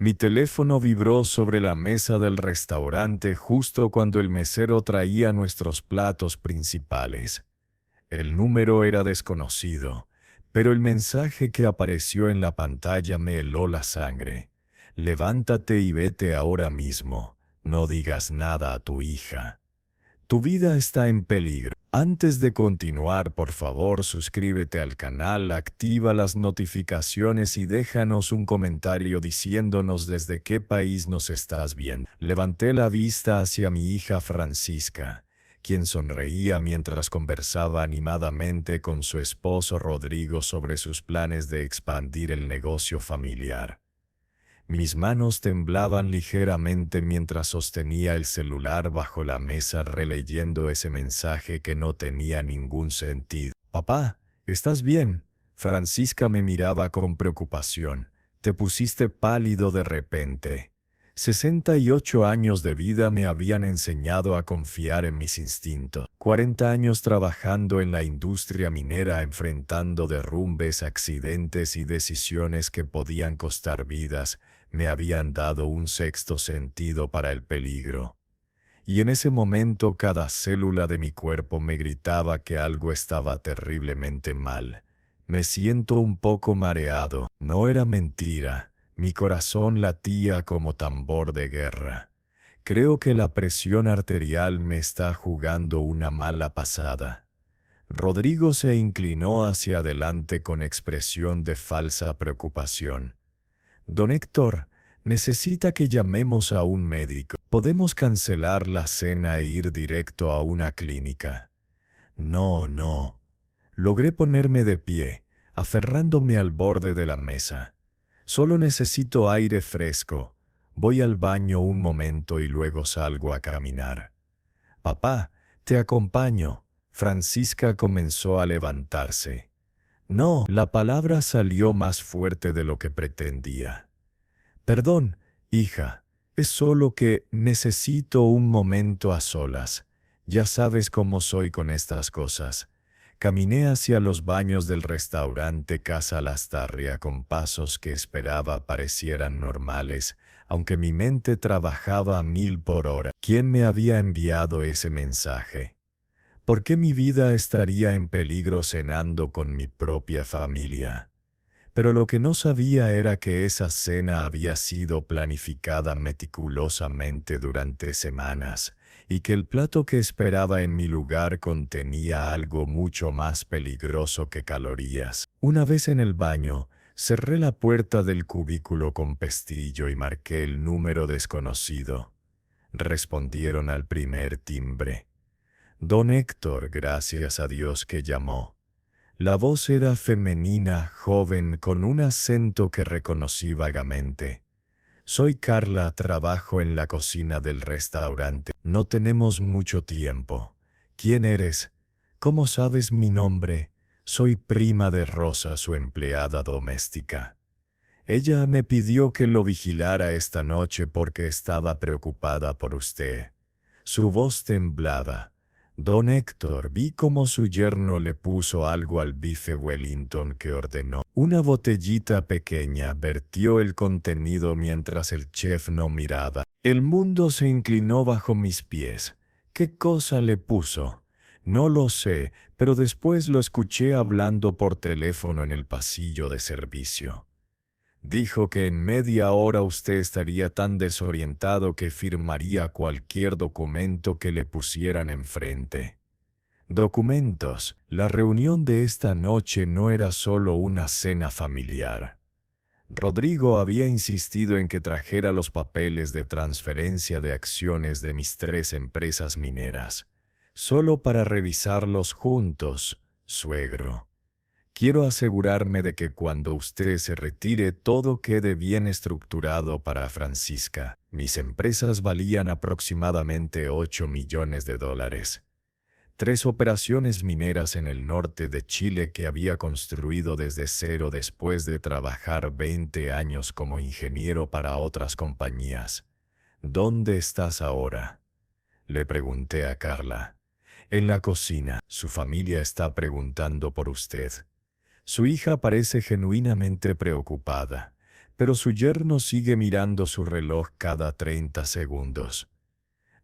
Mi teléfono vibró sobre la mesa del restaurante justo cuando el mesero traía nuestros platos principales. El número era desconocido, pero el mensaje que apareció en la pantalla me heló la sangre. Levántate y vete ahora mismo. No digas nada a tu hija. Tu vida está en peligro. Antes de continuar, por favor, suscríbete al canal, activa las notificaciones y déjanos un comentario diciéndonos desde qué país nos estás viendo. Levanté la vista hacia mi hija Francisca, quien sonreía mientras conversaba animadamente con su esposo Rodrigo sobre sus planes de expandir el negocio familiar. Mis manos temblaban ligeramente mientras sostenía el celular bajo la mesa releyendo ese mensaje que no tenía ningún sentido. «Papá, ¿estás bien?» Francisca me miraba con preocupación. «Te pusiste pálido de repente». 68 años de vida me habían enseñado a confiar en mis instintos. 40 años trabajando en la industria minera enfrentando derrumbes, accidentes y decisiones que podían costar vidas, me habían dado un sexto sentido para el peligro. Y en ese momento cada célula de mi cuerpo me gritaba que algo estaba terriblemente mal. Me siento un poco mareado. No era mentira. Mi corazón latía como tambor de guerra. Creo que la presión arterial me está jugando una mala pasada. Rodrigo se inclinó hacia adelante con expresión de falsa preocupación. «Don Héctor, necesita que llamemos a un médico. Podemos cancelar la cena e ir directo a una clínica». «No, no». Logré ponerme de pie, aferrándome al borde de la mesa. «Solo necesito aire fresco. Voy al baño un momento y luego salgo a caminar». «Papá, te acompaño». Francisca comenzó a levantarse. «No», la palabra salió más fuerte de lo que pretendía. «Perdón, hija, es solo que necesito un momento a solas. Ya sabes cómo soy con estas cosas». Caminé hacia los baños del restaurante Casa Lastarria con pasos que esperaba parecieran normales, aunque mi mente trabajaba a 1000 por hora. ¿Quién me había enviado ese mensaje? ¿Por qué mi vida estaría en peligro cenando con mi propia familia? Pero lo que no sabía era que esa cena había sido planificada meticulosamente durante semanas, y que el plato que esperaba en mi lugar contenía algo mucho más peligroso que calorías. Una vez en el baño, cerré la puerta del cubículo con pestillo y marqué el número desconocido. Respondieron al primer timbre. «Don Héctor, gracias a Dios que llamó». La voz era femenina, joven, con un acento que reconocí vagamente. «Soy Carla, trabajo en la cocina del restaurante. No tenemos mucho tiempo». «¿Quién eres? ¿Cómo sabes mi nombre?» «Soy prima de Rosa, su empleada doméstica. Ella me pidió que lo vigilara esta noche porque estaba preocupada por usted». Su voz temblaba. «Don Héctor», vi cómo su yerno le puso algo al bife Wellington que ordenó. Una botellita pequeña vertió el contenido mientras el chef no miraba. El mundo se inclinó bajo mis pies. ¿Qué cosa le puso? No lo sé, pero después lo escuché hablando por teléfono en el pasillo de servicio. Dijo que en media hora usted estaría tan desorientado que firmaría cualquier documento que le pusieran enfrente. Documentos. La reunión de esta noche no era solo una cena familiar. Rodrigo había insistido en que trajera los papeles de transferencia de acciones de mis 3 empresas mineras, solo para revisarlos juntos, suegro. Quiero asegurarme de que cuando usted se retire todo quede bien estructurado para Francisca. Mis empresas valían aproximadamente $8 millones. 3 operaciones mineras en el norte de Chile que había construido desde cero después de trabajar 20 años como ingeniero para otras compañías. «¿Dónde estás ahora?», le pregunté a Carla. «En la cocina. Su familia está preguntando por usted». Su hija parece genuinamente preocupada. pero su yerno sigue mirando su reloj cada 30 segundos.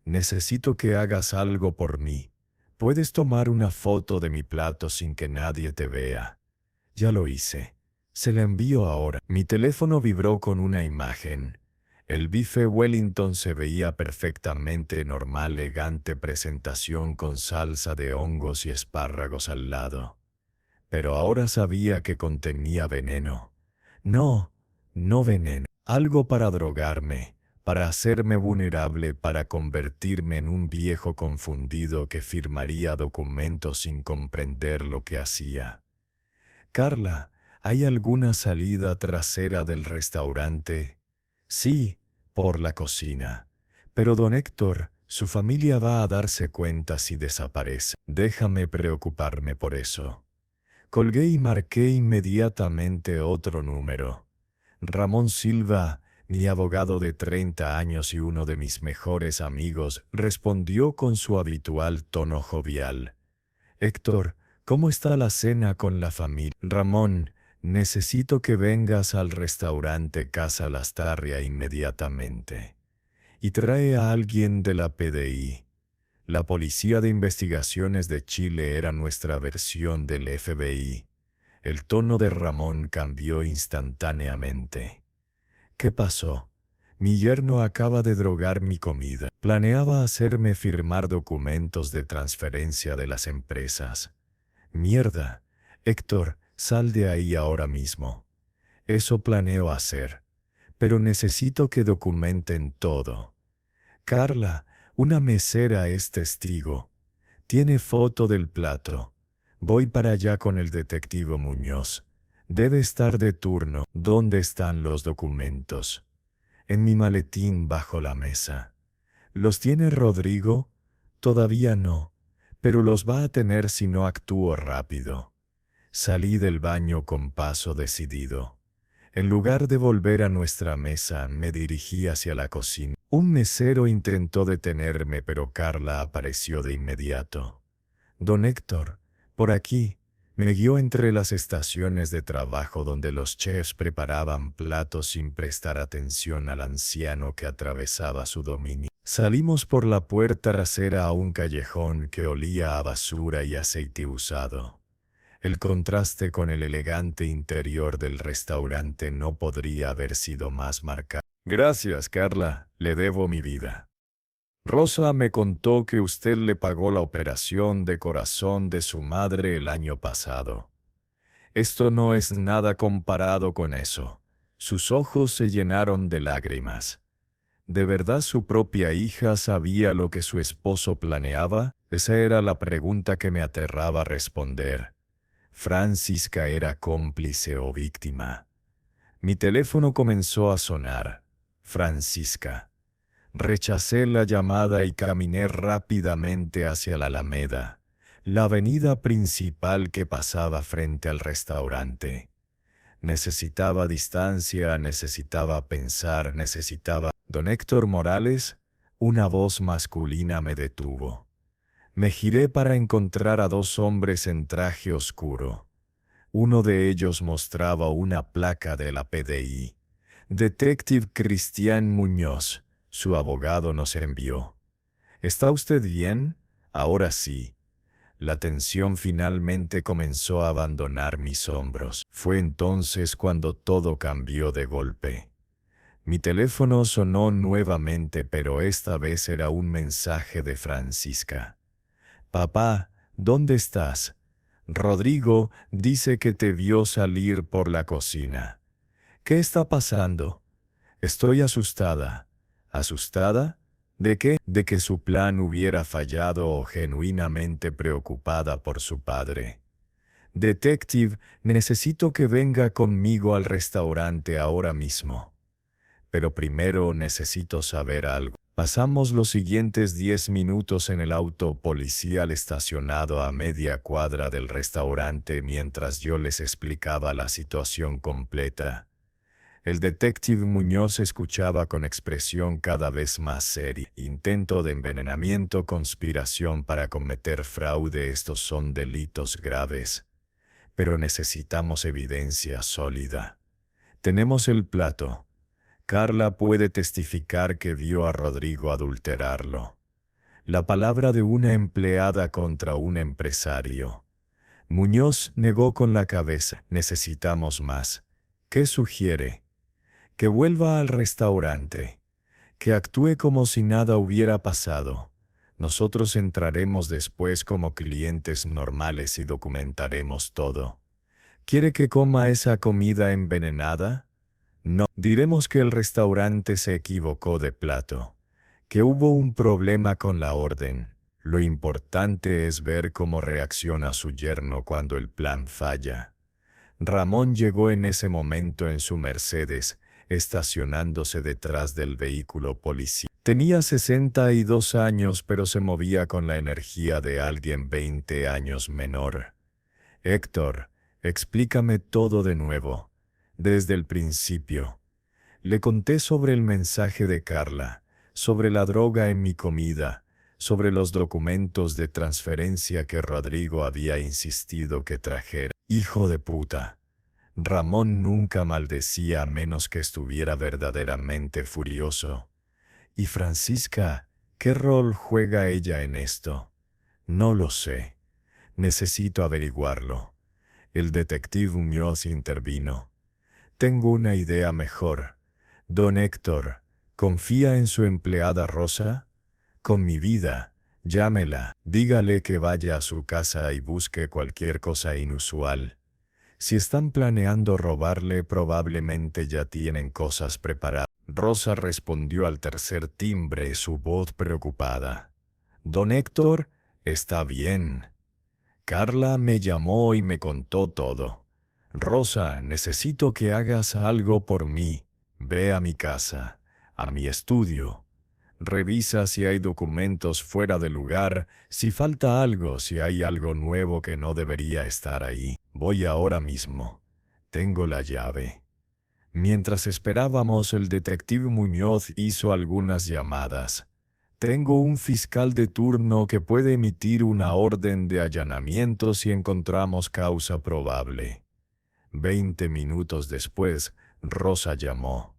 Necesito que hagas algo por mí. ¿Puedes tomar una foto de mi plato sin que nadie te vea? Ya lo hice. Se la envío ahora. Mi teléfono vibró con una imagen. El bife Wellington se veía perfectamente normal, elegante presentación con salsa de hongos y espárragos al lado. Pero ahora sabía que contenía veneno. No, no veneno. Algo para drogarme, para hacerme vulnerable, para convertirme en un viejo confundido que firmaría documentos sin comprender lo que hacía. Carla, ¿hay alguna salida trasera del restaurante? Sí, por la cocina. Pero don Héctor, su familia va a darse cuenta si desaparece. Déjame preocuparme por eso. Colgué y marqué inmediatamente otro número. Ramón Silva, mi abogado de 30 años y uno de mis mejores amigos, respondió con su habitual tono jovial. Héctor, ¿cómo está la cena con la familia? Ramón, necesito que vengas al restaurante Casa Lastarria inmediatamente. Y trae a alguien de la PDI. La Policía de Investigaciones de Chile era nuestra versión del FBI. El tono de Ramón cambió instantáneamente. ¿Qué pasó? Mi yerno acaba de drogar mi comida. Planeaba hacerme firmar documentos de transferencia de las empresas. Mierda. Héctor, sal de ahí ahora mismo. Eso planeo hacer. Pero necesito que documenten todo. Carla, una mesera es testigo. Tiene foto del plato. Voy para allá con el detective Muñoz. Debe estar de turno. ¿Dónde están los documentos? En mi maletín bajo la mesa. ¿Los tiene Rodrigo? Todavía no, pero los va a tener si no actúo rápido. Salí del baño con paso decidido. En lugar de volver a nuestra mesa, me dirigí hacia la cocina. Un mesero intentó detenerme, pero Carla apareció de inmediato. Don Héctor, por aquí, me guió entre las estaciones de trabajo donde los chefs preparaban platos sin prestar atención al anciano que atravesaba su dominio. Salimos por la puerta trasera a un callejón que olía a basura y aceite usado. El contraste con el elegante interior del restaurante no podría haber sido más marcado. Gracias, Carla, le debo mi vida. Rosa me contó que usted le pagó la operación de corazón de su madre el año pasado. Esto no es nada comparado con eso. Sus ojos se llenaron de lágrimas. ¿De verdad su propia hija sabía lo que su esposo planeaba? Esa era la pregunta que me aterraba responder. Francisca era cómplice o víctima. Mi teléfono comenzó a sonar. Francisca. Rechacé la llamada y caminé rápidamente hacia la Alameda, la avenida principal que pasaba frente al restaurante. Necesitaba distancia, necesitaba pensar, necesitaba... Don Héctor Morales, una voz masculina me detuvo. Me giré para encontrar a dos hombres en traje oscuro. Uno de ellos mostraba una placa de la PDI. Detective Cristian Muñoz, su abogado, nos envió. ¿Está usted bien? Ahora sí. La tensión finalmente comenzó a abandonar mis hombros. Fue entonces cuando todo cambió de golpe. Mi teléfono sonó nuevamente, pero esta vez era un mensaje de Francisca. Papá, ¿dónde estás? Rodrigo dice que te vio salir por la cocina. ¿Qué está pasando? Estoy asustada. ¿Asustada? ¿De qué? De que su plan hubiera fallado o genuinamente preocupada por su padre. Detective, necesito que venga conmigo al restaurante ahora mismo. Pero primero necesito saber algo. Pasamos los siguientes 10 minutos en el auto policial estacionado a media cuadra del restaurante mientras yo les explicaba la situación completa. El detective Muñoz escuchaba con expresión cada vez más seria. Intento de envenenamiento, conspiración para cometer fraude, estos son delitos graves. Pero necesitamos evidencia sólida. Tenemos el plato. Carla puede testificar que vio a Rodrigo adulterarlo. La palabra de una empleada contra un empresario. Muñoz negó con la cabeza. Necesitamos más. ¿Qué sugiere? Que vuelva al restaurante. Que actúe como si nada hubiera pasado. Nosotros entraremos después como clientes normales y documentaremos todo. ¿Quiere que coma esa comida envenenada? No. Diremos que el restaurante se equivocó de plato. Que hubo un problema con la orden. Lo importante es ver cómo reacciona su yerno cuando el plan falla. Ramón llegó en ese momento en su Mercedes, estacionándose detrás del vehículo policial. Tenía 62 años, pero se movía con la energía de alguien 20 años menor. Héctor, explícame todo de nuevo, desde el principio. Le conté sobre el mensaje de Carla, sobre la droga en mi comida, sobre los documentos de transferencia que Rodrigo había insistido que trajera. Hijo de puta. Ramón nunca maldecía a menos que estuviera verdaderamente furioso. ¿Y Francisca? ¿Qué rol juega ella en esto? No lo sé. Necesito averiguarlo. El detective Muñoz intervino. Tengo una idea mejor. Don Héctor, ¿confía en su empleada Rosa? Con mi vida, llámela, dígale que vaya a su casa y busque cualquier cosa inusual. Si están planeando robarle, probablemente ya tienen cosas preparadas. Rosa respondió al tercer timbre, su voz preocupada. Don Héctor, está bien. Carla me llamó y me contó todo. Rosa, necesito que hagas algo por mí. Ve a mi casa, a mi estudio. Revisa si hay documentos fuera de lugar, si falta algo, si hay algo nuevo que no debería estar ahí. Voy ahora mismo. Tengo la llave. Mientras esperábamos, el detective Muñoz hizo algunas llamadas. Tengo un fiscal de turno que puede emitir una orden de allanamiento si encontramos causa probable. 20 minutos después, Rosa llamó.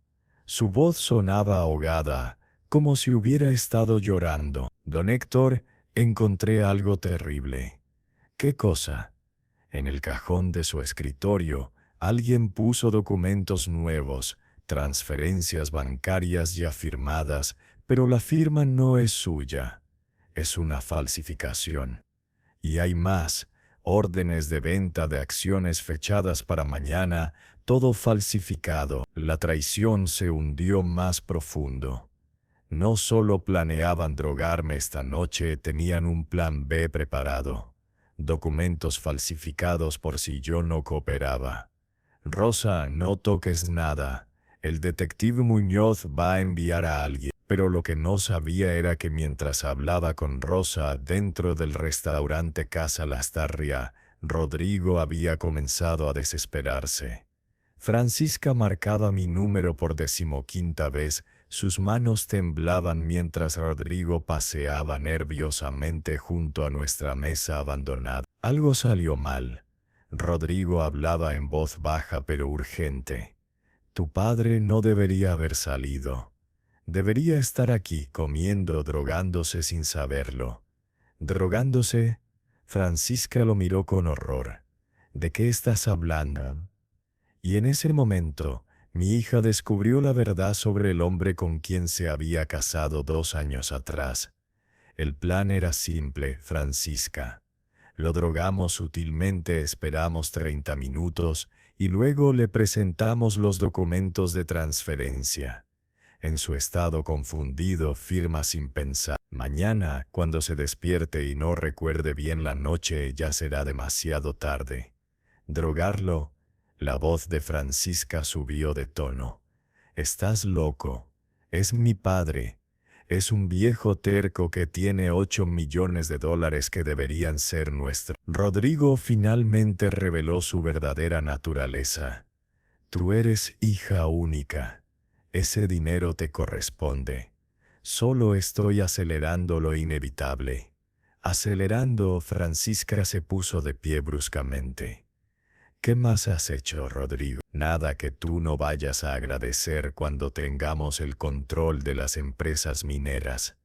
Su voz sonaba ahogada, como si hubiera estado llorando. Don Héctor, encontré algo terrible. ¿Qué cosa? En el cajón de su escritorio, alguien puso documentos nuevos, transferencias bancarias ya firmadas, pero la firma no es suya. Es una falsificación. Y hay más, órdenes de venta de acciones fechadas para mañana, todo falsificado. La traición se hundió más profundo. No solo planeaban drogarme esta noche, tenían un plan B preparado. Documentos falsificados por si yo no cooperaba. Rosa, no toques nada. El detective Muñoz va a enviar a alguien. Pero lo que no sabía era que mientras hablaba con Rosa dentro del restaurante Casa Lastarria, Rodrigo había comenzado a desesperarse. Francisca marcaba mi número por 15ª vez. Sus manos temblaban mientras Rodrigo paseaba nerviosamente junto a nuestra mesa abandonada. Algo salió mal. Rodrigo hablaba en voz baja pero urgente. Tu padre no debería haber salido. Debería estar aquí comiendo, drogándose sin saberlo. ¿Drogándose? Francisca lo miró con horror. ¿De qué estás hablando? Y en ese momento, mi hija descubrió la verdad sobre el hombre con quien se había casado 2 años atrás. El plan era simple, Francisca. Lo drogamos sutilmente, esperamos 30 minutos y luego le presentamos los documentos de transferencia. En su estado confundido, firma sin pensar. Mañana, cuando se despierte y no recuerde bien la noche, ya será demasiado tarde. ¿Drogarlo? La voz de Francisca subió de tono. Estás loco. Es mi padre. Es un viejo terco que tiene 8 millones de dólares que deberían ser nuestros. Rodrigo finalmente reveló su verdadera naturaleza. Tú eres hija única. Ese dinero te corresponde. Solo estoy acelerando lo inevitable. Acelerando, Francisca se puso de pie bruscamente. ¿Qué más has hecho, Rodrigo? Nada que tú no vayas a agradecer cuando tengamos el control de las empresas mineras.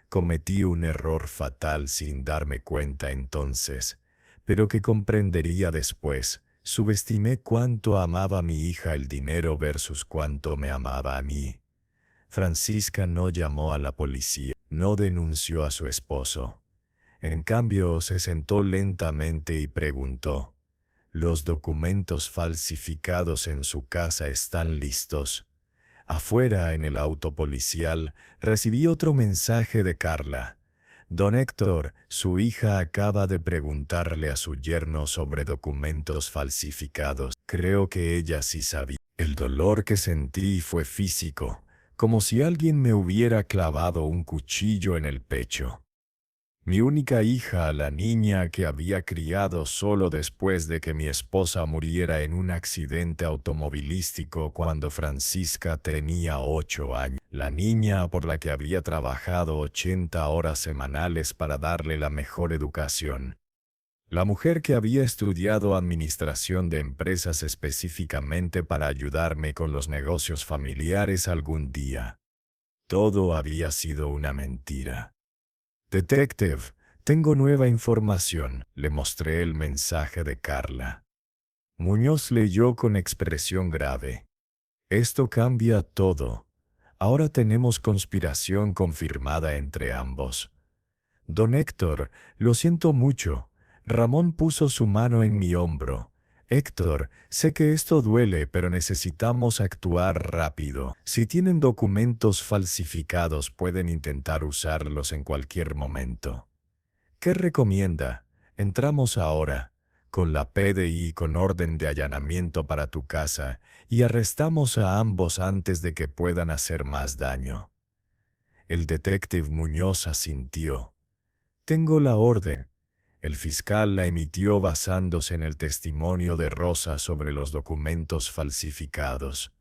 Cometí un error fatal sin darme cuenta entonces, pero que comprendería después. Subestimé cuánto amaba a mi hija el dinero versus cuánto me amaba a mí. Francisca no llamó a la policía, no denunció a su esposo. En cambio, se sentó lentamente y preguntó: ¿los documentos falsificados en su casa están listos? Afuera, en el auto policial, recibí otro mensaje de Carla. Don Héctor, su hija acaba de preguntarle a su yerno sobre documentos falsificados. Creo que ella sí sabía. El dolor que sentí fue físico, como si alguien me hubiera clavado un cuchillo en el pecho. Mi única hija, la niña que había criado solo después de que mi esposa muriera en un accidente automovilístico cuando Francisca tenía 8 años. La niña por la que había trabajado 80 horas semanales para darle la mejor educación. La mujer que había estudiado administración de empresas específicamente para ayudarme con los negocios familiares algún día. Todo había sido una mentira. Detective, tengo nueva información. Le mostré el mensaje de Carla. Muñoz leyó con expresión grave. Esto cambia todo. Ahora tenemos conspiración confirmada entre ambos. Don Héctor, lo siento mucho. Ramón puso su mano en mi hombro. Héctor, sé que esto duele, pero necesitamos actuar rápido. Si tienen documentos falsificados, pueden intentar usarlos en cualquier momento. ¿Qué recomienda? Entramos ahora, con la PDI y con orden de allanamiento para tu casa, y arrestamos a ambos antes de que puedan hacer más daño. El detective Muñoz asintió. Tengo la orden. El fiscal la emitió basándose en el testimonio de Rosa sobre los documentos falsificados.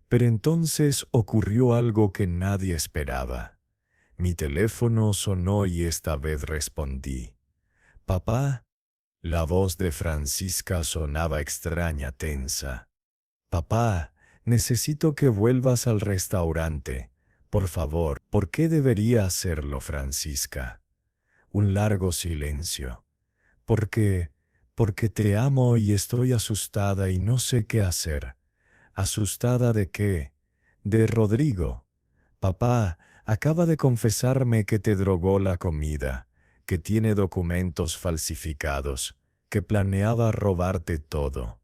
Pero entonces ocurrió algo que nadie esperaba. Mi teléfono sonó y esta vez respondí. «Papá». La voz de Francisca sonaba extraña, tensa. «Papá, necesito que vuelvas al restaurante. Por favor». «¿Por qué debería hacerlo, Francisca?» Un largo silencio. Porque te amo y estoy asustada y no sé qué hacer. ¿Asustada de qué? De Rodrigo. Papá, acaba de confesarme que te drogó la comida, que tiene documentos falsificados, que planeaba robarte todo.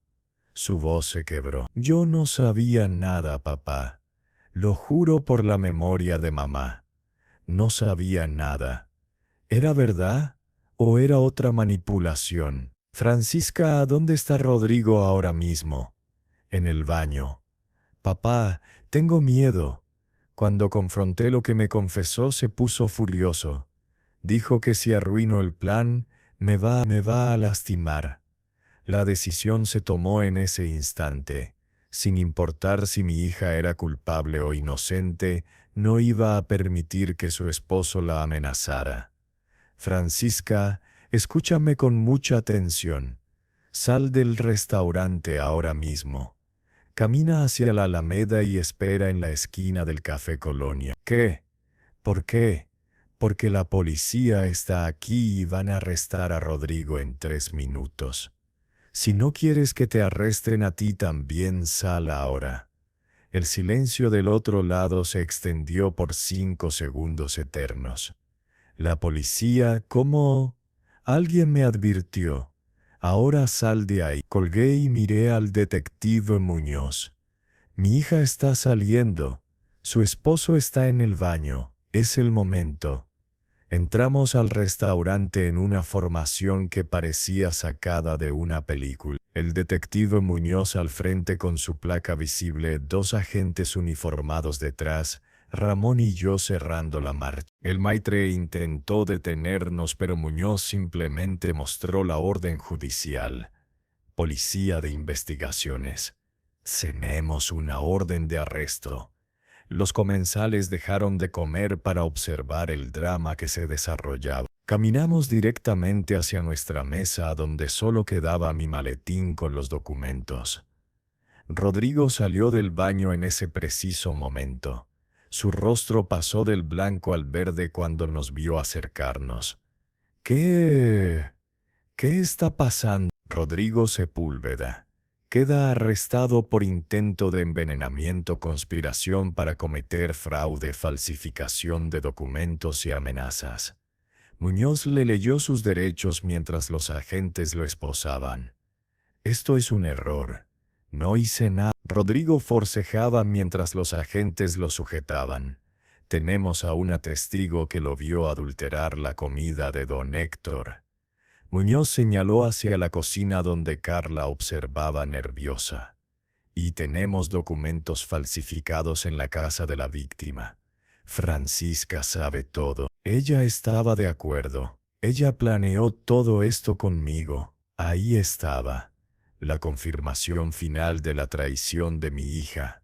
Su voz se quebró. Yo no sabía nada, papá. Lo juro por la memoria de mamá. No sabía nada. ¿Era verdad o era otra manipulación? Francisca, ¿dónde está Rodrigo ahora mismo? En el baño. Papá, tengo miedo. Cuando confronté lo que me confesó, se puso furioso. Dijo que si arruino el plan, me va a lastimar. La decisión se tomó en ese instante. Sin importar si mi hija era culpable o inocente, no iba a permitir que su esposo la amenazara. Francisca, escúchame con mucha atención. Sal del restaurante ahora mismo. Camina hacia la Alameda y espera en la esquina del Café Colonia. ¿Qué? ¿Por qué? Porque la policía está aquí y van a arrestar a Rodrigo en 3 minutos. Si no quieres que te arresten a ti también, sal ahora. El silencio del otro lado se extendió por 5 segundos eternos. La policía, ¿cómo? Alguien me advirtió. Ahora sal de ahí. Colgué y miré al detective Muñoz. Mi hija está saliendo. Su esposo está en el baño. Es el momento. Entramos al restaurante en una formación que parecía sacada de una película. El detective Muñoz al frente con su placa visible, 2 agentes uniformados detrás, Ramón y yo cerrando la marcha. El maitre intentó detenernos, pero Muñoz simplemente mostró la orden judicial. Policía de investigaciones. Tenemos una orden de arresto. Los comensales dejaron de comer para observar el drama que se desarrollaba. Caminamos directamente hacia nuestra mesa donde solo quedaba mi maletín con los documentos. Rodrigo salió del baño en ese preciso momento. Su rostro pasó del blanco al verde cuando nos vio acercarnos. ¿Qué está pasando? Rodrigo Sepúlveda queda arrestado por intento de envenenamiento, conspiración para cometer fraude, falsificación de documentos y amenazas. Muñoz le leyó sus derechos mientras los agentes lo esposaban. Esto es un error. No hice nada. Rodrigo forcejeaba mientras los agentes lo sujetaban. Tenemos a una testigo que lo vio adulterar la comida de don Héctor. Muñoz señaló hacia la cocina donde Carla observaba nerviosa. Y tenemos documentos falsificados en la casa de la víctima. Francisca sabe todo. Ella estaba de acuerdo. Ella planeó todo esto conmigo. Ahí estaba. La confirmación final de la traición de mi hija.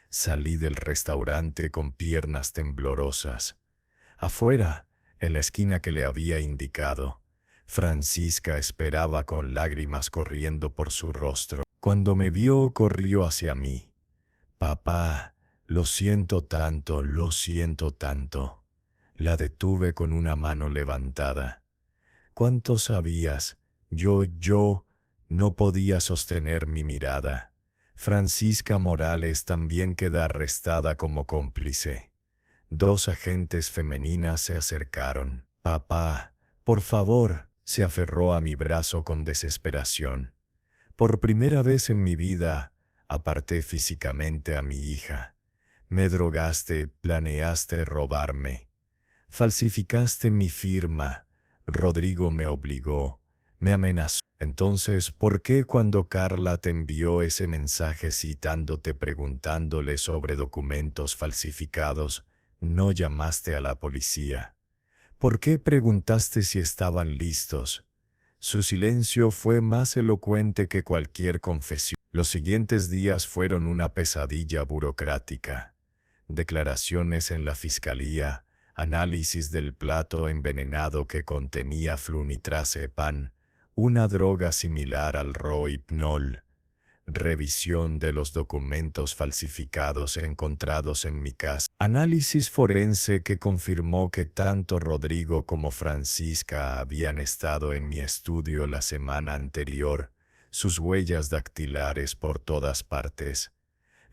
Salí del restaurante con piernas temblorosas. Afuera, en la esquina que le había indicado, Francisca esperaba con lágrimas corriendo por su rostro. Cuando me vio, corrió hacia mí. Papá, lo siento tanto, lo siento tanto. La detuve con una mano levantada. ¿Cuánto sabías? Yo no podía sostener mi mirada. Francisca Morales también queda arrestada como cómplice. 2 agentes femeninas se acercaron. Papá, por favor, se aferró a mi brazo con desesperación. Por primera vez en mi vida, aparté físicamente a mi hija. Me drogaste, planeaste robarme. Falsificaste mi firma. Rodrigo me obligó, me amenazó. Entonces, ¿por qué cuando Carla te envió ese mensaje citándote preguntándole sobre documentos falsificados, no llamaste a la policía? ¿Por qué preguntaste si estaban listos? Su silencio fue más elocuente que cualquier confesión. Los siguientes días fueron una pesadilla burocrática. Declaraciones en la fiscalía, análisis del plato envenenado que contenía flunitrazepam, una droga similar al rohypnol, revisión de los documentos falsificados encontrados en mi casa, análisis forense que confirmó que tanto Rodrigo como Francisca habían estado en mi estudio la semana anterior, sus huellas dactilares por todas partes.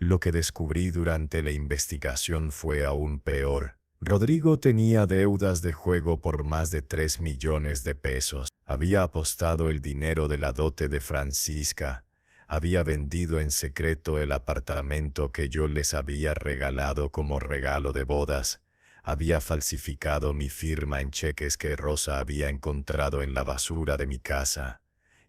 Lo que descubrí durante la investigación fue aún peor. Rodrigo tenía deudas de juego por más de 3 millones de pesos. Había apostado el dinero de la dote de Francisca. Había vendido en secreto el apartamento que yo les había regalado como regalo de bodas. Había falsificado mi firma en cheques que Rosa había encontrado en la basura de mi casa.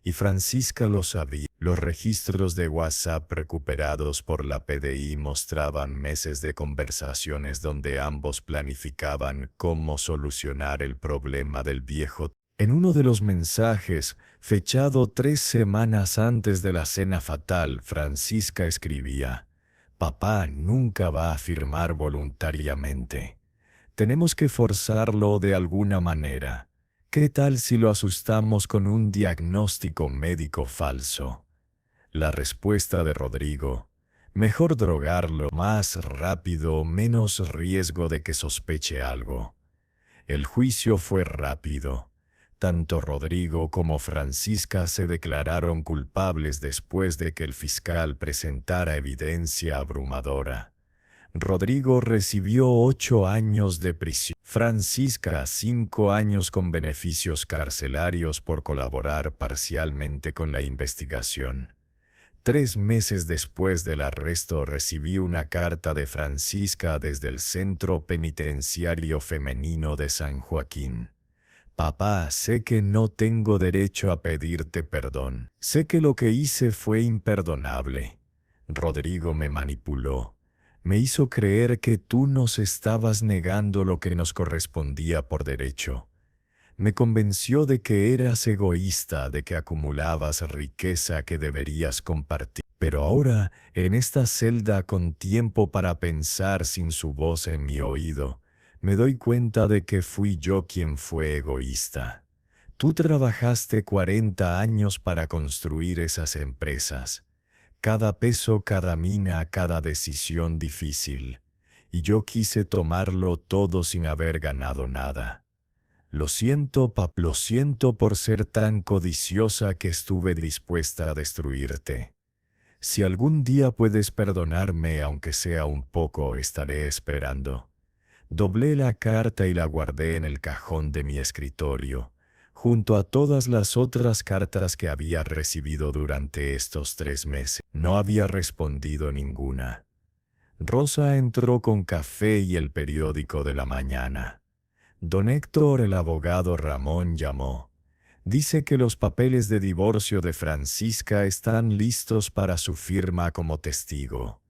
Y Francisca lo sabía. Los registros de WhatsApp recuperados por la PDI mostraban meses de conversaciones donde ambos planificaban cómo solucionar el problema del viejo. En uno de los mensajes, fechado 3 semanas antes de la cena fatal, Francisca escribía: «Papá nunca va a firmar voluntariamente. Tenemos que forzarlo de alguna manera. ¿Qué tal si lo asustamos con un diagnóstico médico falso?» La respuesta de Rodrigo: «Mejor drogarlo, más rápido, menos riesgo de que sospeche algo». El juicio fue rápido. Tanto Rodrigo como Francisca se declararon culpables después de que el fiscal presentara evidencia abrumadora. Rodrigo recibió 8 años de prisión. Francisca 5 años con beneficios carcelarios por colaborar parcialmente con la investigación. 3 meses después del arresto recibí una carta de Francisca desde el Centro Penitenciario Femenino de San Joaquín. «Papá, sé que no tengo derecho a pedirte perdón. Sé que lo que hice fue imperdonable. Rodrigo me manipuló. Me hizo creer que tú nos estabas negando lo que nos correspondía por derecho. Me convenció de que eras egoísta, de que acumulabas riqueza que deberías compartir. Pero ahora, en esta celda con tiempo para pensar sin su voz en mi oído, Me doy cuenta de que fui yo quien fue egoísta. Tú trabajaste 40 años para construir esas empresas. Cada peso, cada mina, cada decisión difícil. Y yo quise tomarlo todo sin haber ganado nada. Lo siento, lo siento por ser tan codiciosa que estuve dispuesta a destruirte. Si algún día puedes perdonarme, aunque sea un poco, estaré esperando. Doblé la carta y la guardé en el cajón de mi escritorio, junto a todas las otras cartas que había recibido durante estos 3 meses. No había respondido ninguna. Rosa entró con café y el periódico de la mañana. Don Héctor, el abogado Ramón, llamó. Dice que los papeles de divorcio de Francisca están listos para su firma como testigo.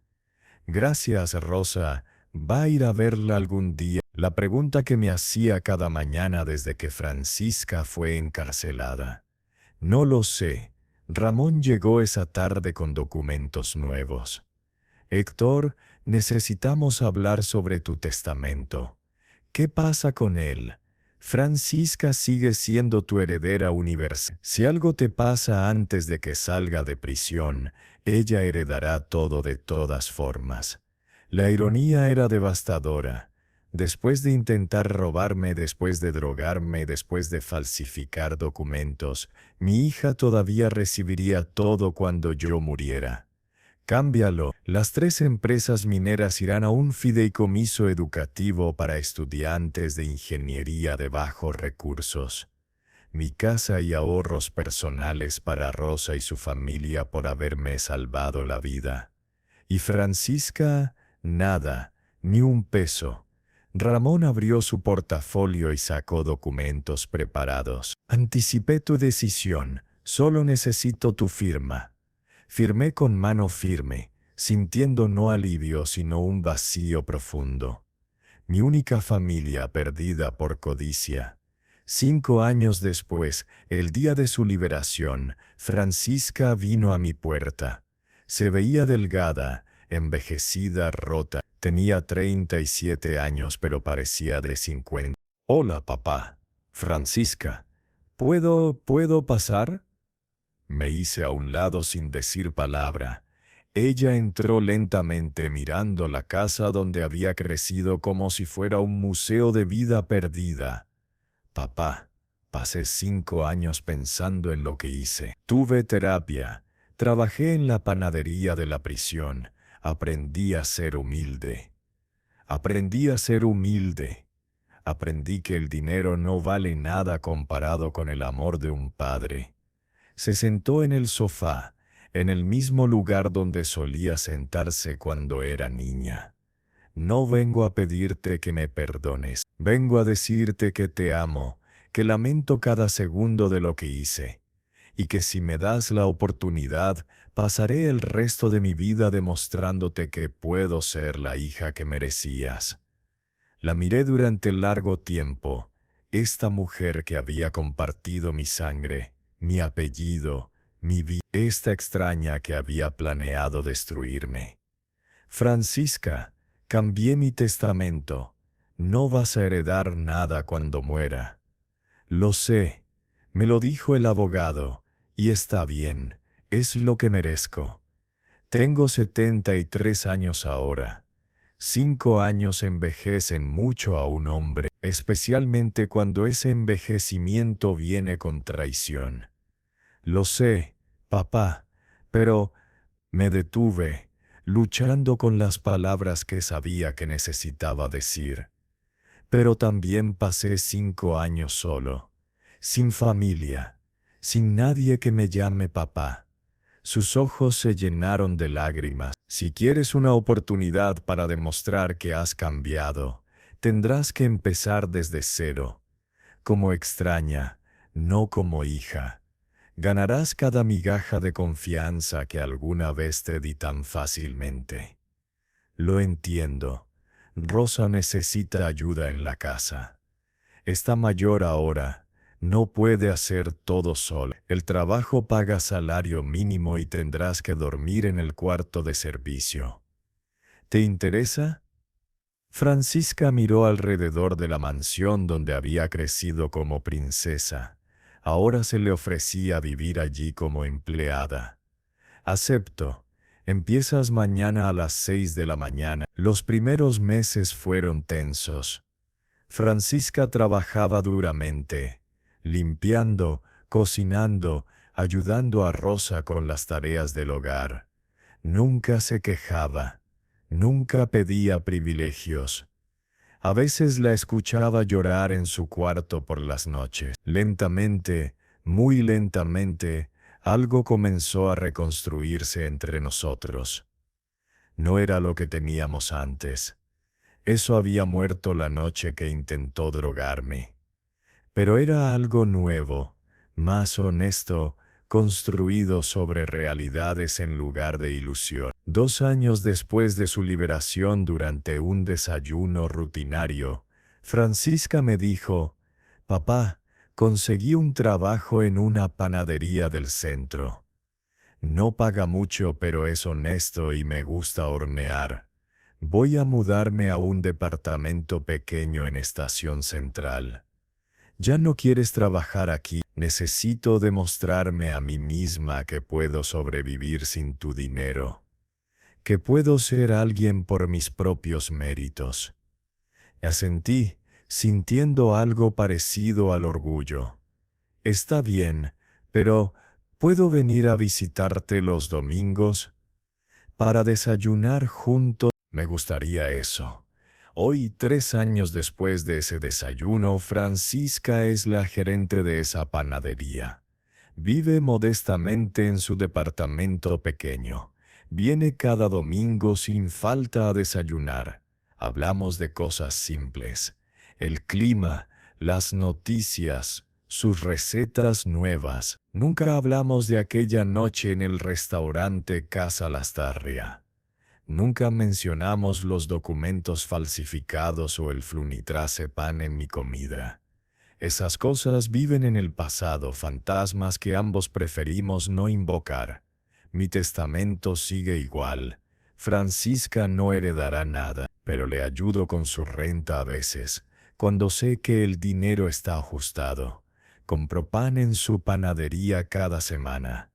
Gracias, Rosa. ¿Va a ir a verla algún día? La pregunta que me hacía cada mañana desde que Francisca fue encarcelada. No lo sé. Ramón llegó esa tarde con documentos nuevos. Héctor, necesitamos hablar sobre tu testamento. ¿Qué pasa con él? Francisca sigue siendo tu heredera universal. Si algo te pasa antes de que salga de prisión, ella heredará todo de todas formas. La ironía era devastadora. Después de intentar robarme, después de drogarme, después de falsificar documentos, mi hija todavía recibiría todo cuando yo muriera. Cámbialo. Las 3 empresas mineras irán a un fideicomiso educativo para estudiantes de ingeniería de bajos recursos. Mi casa y ahorros personales para Rosa y su familia por haberme salvado la vida. Y Francisca, nada, ni un peso. Ramón abrió su portafolio y sacó documentos preparados. Anticipé tu decisión, solo necesito tu firma. Firmé con mano firme, sintiendo no alivio sino un vacío profundo. Mi única familia perdida por codicia. 5 años después, el día de su liberación, Francisca vino a mi puerta. Se veía delgada, envejecida, rota. Tenía 37 años, pero parecía de 50. Hola, papá. Francisca. ¿Puedo pasar? Me hice a un lado sin decir palabra. Ella entró lentamente mirando la casa donde había crecido como si fuera un museo de vida perdida. Papá, pasé 5 años pensando en lo que hice. Tuve terapia. Trabajé en la panadería de la prisión. Aprendí a ser humilde. Aprendí a ser humilde. Aprendí que el dinero no vale nada comparado con el amor de un padre. Se sentó en el sofá, en el mismo lugar donde solía sentarse cuando era niña. No vengo a pedirte que me perdones. Vengo a decirte que te amo, que lamento cada segundo de lo que hice, y que si me das la oportunidad, pasaré el resto de mi vida demostrándote que puedo ser la hija que merecías. La miré durante largo tiempo, esta mujer que había compartido mi sangre, mi apellido, mi vida, esta extraña que había planeado destruirme. Francisca, cambié mi testamento. No vas a heredar nada cuando muera. Lo sé, me lo dijo el abogado, y está bien, es lo que merezco. Tengo 73 años ahora. 5 años envejecen mucho a un hombre, especialmente cuando ese envejecimiento viene con traición. Lo sé, papá, pero me detuve, luchando con las palabras que sabía que necesitaba decir. Pero también pasé 5 años solo, sin familia, sin nadie que me llame papá. Sus ojos se llenaron de lágrimas. Si quieres una oportunidad para demostrar que has cambiado, tendrás que empezar desde cero, como extraña, no como hija. Ganarás cada migaja de confianza que alguna vez te di tan fácilmente. Lo entiendo. Rosa necesita ayuda en la casa. Está mayor ahora. No puede hacer todo solo. El trabajo paga salario mínimo y tendrás que dormir en el cuarto de servicio. ¿Te interesa? Francisca miró alrededor de la mansión donde había crecido como princesa. Ahora se le ofrecía vivir allí como empleada. Acepto. Empiezas mañana a las 6 de la mañana. Los primeros meses fueron tensos. Francisca trabajaba duramente, limpiando, cocinando, ayudando a Rosa con las tareas del hogar. Nunca se quejaba, nunca pedía privilegios. A veces la escuchaba llorar en su cuarto por las noches. Lentamente, muy lentamente, algo comenzó a reconstruirse entre nosotros. No era lo que teníamos antes. Eso había muerto la noche que intentó drogarme. Pero era algo nuevo, más honesto, construido sobre realidades en lugar de ilusión. 2 años después de su liberación durante un desayuno rutinario, Francisca me dijo, «Papá, conseguí un trabajo en una panadería del centro. No paga mucho, pero es honesto y me gusta hornear. Voy a mudarme a un departamento pequeño en Estación Central. Ya no quieres trabajar aquí. Necesito demostrarme a mí misma que puedo sobrevivir sin tu dinero. Que puedo ser alguien por mis propios méritos». Asentí, sintiendo algo parecido al orgullo. «Está bien, pero ¿puedo venir a visitarte los domingos? Para desayunar juntos». Me gustaría eso. Hoy, 3 años después de ese desayuno, Francisca es la gerente de esa panadería. Vive modestamente en su departamento pequeño. Viene cada domingo sin falta a desayunar. Hablamos de cosas simples. El clima, las noticias, sus recetas nuevas. Nunca hablamos de aquella noche en el restaurante Casa Lastarria. Nunca mencionamos los documentos falsificados o el flunitrazepam en mi comida. Esas cosas viven en el pasado, fantasmas que ambos preferimos no invocar. Mi testamento sigue igual. Francisca no heredará nada, pero le ayudo con su renta a veces, cuando sé que el dinero está ajustado. Compro pan en su panadería cada semana.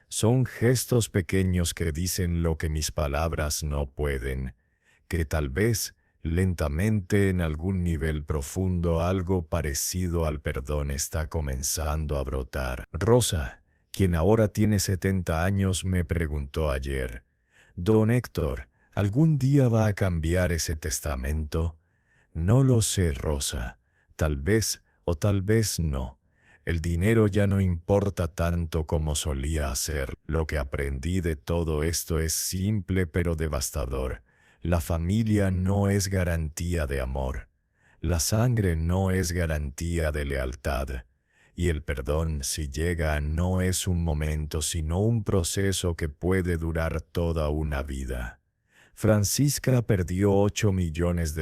Son gestos pequeños que dicen lo que mis palabras no pueden, que tal vez, lentamente en algún nivel profundo, algo parecido al perdón está comenzando a brotar. Rosa, quien ahora tiene 70 años, me preguntó ayer, «Don Héctor, ¿algún día va a cambiar ese testamento?» No lo sé, Rosa. Tal vez o tal vez no. El dinero ya no importa tanto como solía hacer. Lo que aprendí de todo esto es simple pero devastador. La familia no es garantía de amor. La sangre no es garantía de lealtad. Y el perdón, si llega, no es un momento, sino un proceso que puede durar toda una vida. Francisca perdió $8 millones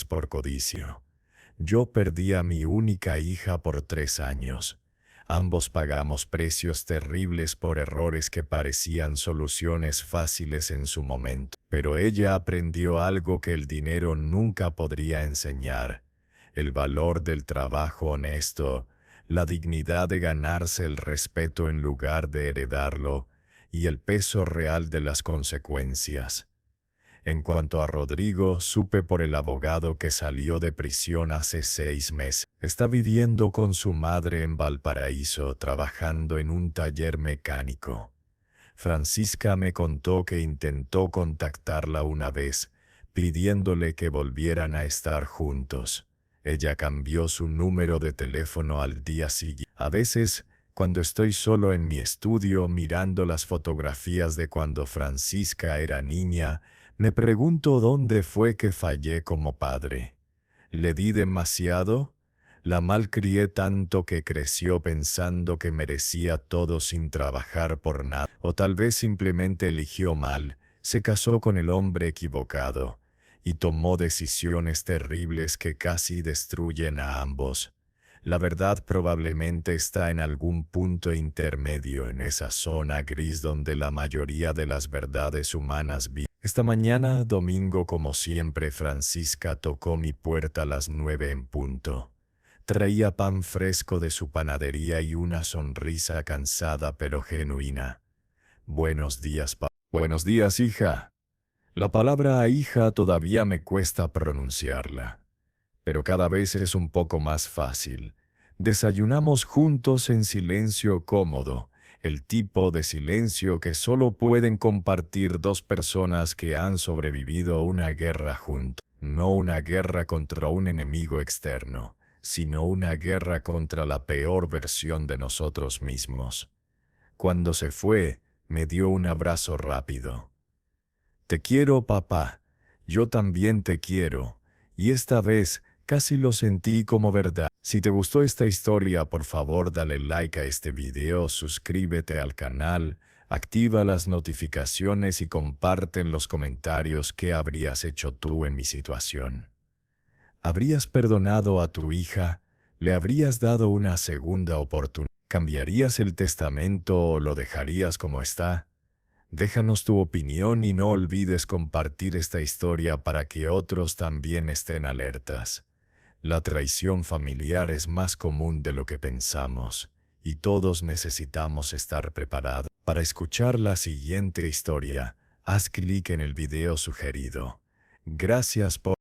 por codicio. Yo perdí a mi única hija por 3 años. Ambos pagamos precios terribles por errores que parecían soluciones fáciles en su momento. Pero ella aprendió algo que el dinero nunca podría enseñar: el valor del trabajo honesto, la dignidad de ganarse el respeto en lugar de heredarlo, y el peso real de las consecuencias. En cuanto a Rodrigo, supe por el abogado que salió de prisión hace 6 meses. Está viviendo con su madre en Valparaíso, trabajando en un taller mecánico. Francisca me contó que intentó contactarla una vez, pidiéndole que volvieran a estar juntos. Ella cambió su número de teléfono al día siguiente. A veces, cuando estoy solo en mi estudio mirando las fotografías de cuando Francisca era niña, me pregunto dónde fue que fallé como padre. ¿Le di demasiado? ¿La malcrié tanto que creció pensando que merecía todo sin trabajar por nada? O tal vez simplemente eligió mal, se casó con el hombre equivocado y tomó decisiones terribles que casi destruyen a ambos. La verdad probablemente está en algún punto intermedio, en esa zona gris donde la mayoría de las verdades humanas viven. Esta mañana, domingo como siempre, Francisca tocó mi puerta a las 9 en punto. Traía pan fresco de su panadería y una sonrisa cansada pero genuina. Buenos días, pa. Buenos días, hija. La palabra hija todavía me cuesta pronunciarla, pero cada vez es un poco más fácil. Desayunamos juntos en silencio cómodo, el tipo de silencio que solo pueden compartir dos personas que han sobrevivido a una guerra juntos. No una guerra contra un enemigo externo, sino una guerra contra la peor versión de nosotros mismos. Cuando se fue, me dio un abrazo rápido. Te quiero, papá. Yo también te quiero. Y esta vez, casi lo sentí como verdad. Si te gustó esta historia, por favor dale like a este video, suscríbete al canal, activa las notificaciones y comparte en los comentarios qué habrías hecho tú en mi situación. ¿Habrías perdonado a tu hija? ¿Le habrías dado una segunda oportunidad? ¿Cambiarías el testamento o lo dejarías como está? Déjanos tu opinión y no olvides compartir esta historia para que otros también estén alertas. La traición familiar es más común de lo que pensamos, y todos necesitamos estar preparados. Para escuchar la siguiente historia, haz clic en el video sugerido. Gracias por